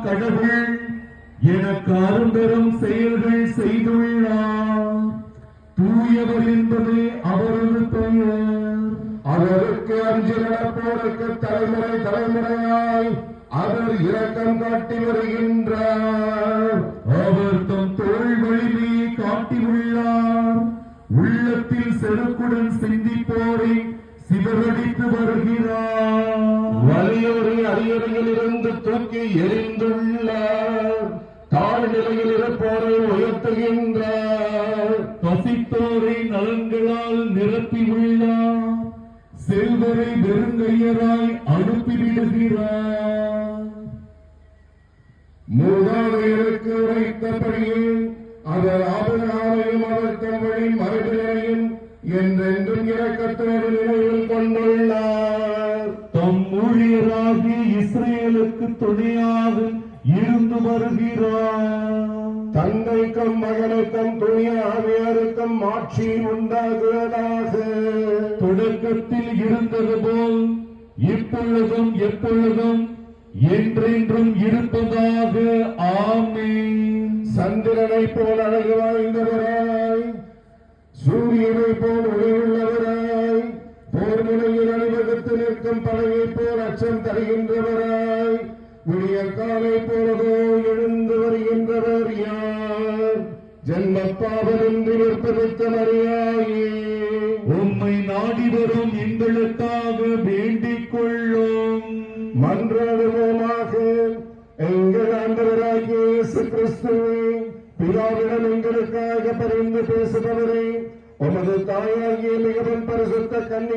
கடவுள் எனக்கு அரும்பெரும் செயல்கள் செய்துள்ளார். தூயவர் என்பதே அவரது பெயர். அவருக்கு அஞ்சு நடப்போருக்கு தலைமுறை தலைமுறையாய் அவர் இரக்கம் காட்டி வருகின்றார். அவர் தம் தோள் வலிமையை காட்டியுள்ளார். உள்ளத்தில் செருக்குடன் சிந்திப்போரை சிதறடித்து வருகிறார். வலியோரை அரியணையில் இருந்து தூக்கி எரிந்துள்ளார். தாழ்நிலையில் இருப்போரை உயர்த்துகின்றார். பசித்தோரை நலன்களால் நிரப்பியுள்ளார். செல்வரை வெறுங்கையராய் அனுப்பிவிடுகிறார். மூதாதையருக்கு உரைத்தபடியே அவர் ஆபிரகாமையும் அவர் தம்வழி மரபினரையும் என்றென்றும் இரக்கத்தோடு நினைவில் கொண்டுள்ளார். தம் ஊழியராகிய இஸ்ரேலுக்கு துணையாக இருந்து வருகிறார். தந்தைக்கும் மகனுக்கும் தூய ஆவியாருக்கும் ஆட்சி உண்டாகுவதாக. தொடக்கத்தில் இருந்தது போல் இப்பொழுதும் எப்பொழுதும் என்றென்றும் இருப்பதாக. ஆமென். சந்திரனை போல் அழகு வாய்ந்தவராய், சூரியனை போல் ஒளியுள்ளவராய், போர் முனையில் அணிவகுத்து நிற்கும் படையை போல் அச்சம் தருகின்றவராய், விடிய காலை போலவோ எழுந்து வருகின்றவர் யார்? ஜென்ம பாவமின்றி நிற்பதற்க மரியாயே, உம்மை நாடி வரும் எங்களுக்காக வேண்டிக் கொள்ளும். மன்றாடுவோமாக. எங்கள் ஆண்டவராகிய இயேசு கிறிஸ்துவே, பிதாவிடம் எங்களுக்காக பரிந்து பேசுபவரே, உமது தாயாகிய மிகவும் பரிசுத்த கன்னி